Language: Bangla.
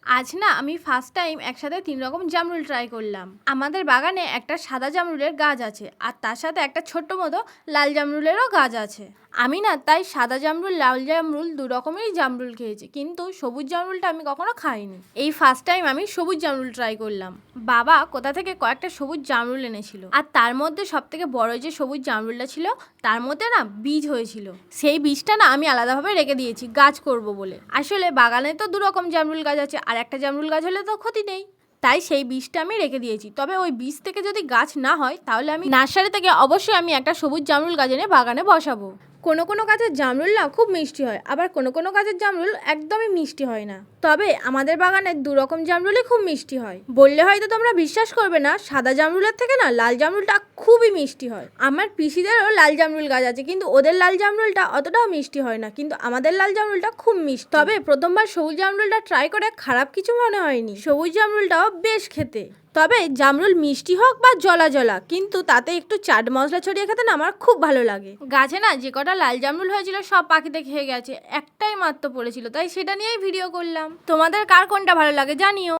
আজ না আমি ফার্স্ট টাইম একসাথে ৩ রকম জামরুল ট্রাই করলাম। আমাদের বাগানে একটা সাদা জামরুলের গাছ আছে আর তার সাথে একটা ছোট্ট মতো লাল জামরুলেরও গাছ আছে। আমি না তাই সাদা জামরুল লাল জামরুল ২ রকমেরই জামরুল খেয়েছি, কিন্তু সবুজ জামরুলটা আমি কখনো খাইনি। এই ফার্স্ট টাইম আমি সবুজ জামরুল ট্রাই করলাম। বাবা কোথা থেকে কয়েকটা সবুজ জামরুল এনেছিল, আর তার মধ্যে সব থেকে বড় যে সবুজ জামরুলটা ছিল তার মধ্যে না বীজ হয়েছিল। সেই বীজটা না আমি আলাদাভাবে রেখে দিয়েছি গাছ করব বলে। আসলে বাগানে তো ২ রকম জামরুল গাছ আছে, আর একটা জামরুল গাছ হলে তো ক্ষতি নেই, তাই সেই বীজটা আমি রেখে দিয়েছি। তবে ওই বীজ থেকে যদি গাছ না হয় তাহলে আমি নার্সারি থেকে অবশ্যই আমি একটা সবুজ জামরুল গাছ এনে বাগানে বসাবো। কোনো কোনো গাছের জামরুল না খুব মিষ্টি হয়, আবার কোনো কোনো গাছের জামরুল একদমই মিষ্টি হয় না। তবে আমাদের বাগানের ২ রকম জামরুলই খুব মিষ্টি হয়। বললে হয়তো তোমরা বিশ্বাস করবে না, সাদা জামরুলের থেকে না লাল জামরুলটা খুবই মিষ্টি হয়। আমার পিসিদেরও লাল জামরুল গাছ আছে, কিন্তু ওদের লাল জামরুলটা অতটাও মিষ্টি হয় না, কিন্তু আমাদের লাল জামরুলটা খুব মিষ্টি। তবে প্রথমবার সবুজ জামরুলটা ট্রাই করে খারাপ কিছু মনে হয়নি, সবুজ জামরুলটাও বেশ খেতে। তবে জামরুল মিষ্টি হোক বা জলা জলা, কিন্তু তাতে একটু চাট মশলা ছড়িয়ে খেতে না আমার খুব ভালো লাগে। গাছে না যে কটা লাল জামরুল হয়েছিল সব পাখিতে খেয়ে গেছে, একটাই মাত্র পড়েছিল, তাই সেটা নিয়েই ভিডিও করলাম। তোমাদের কার কোনটা ভালো লাগে জানিও।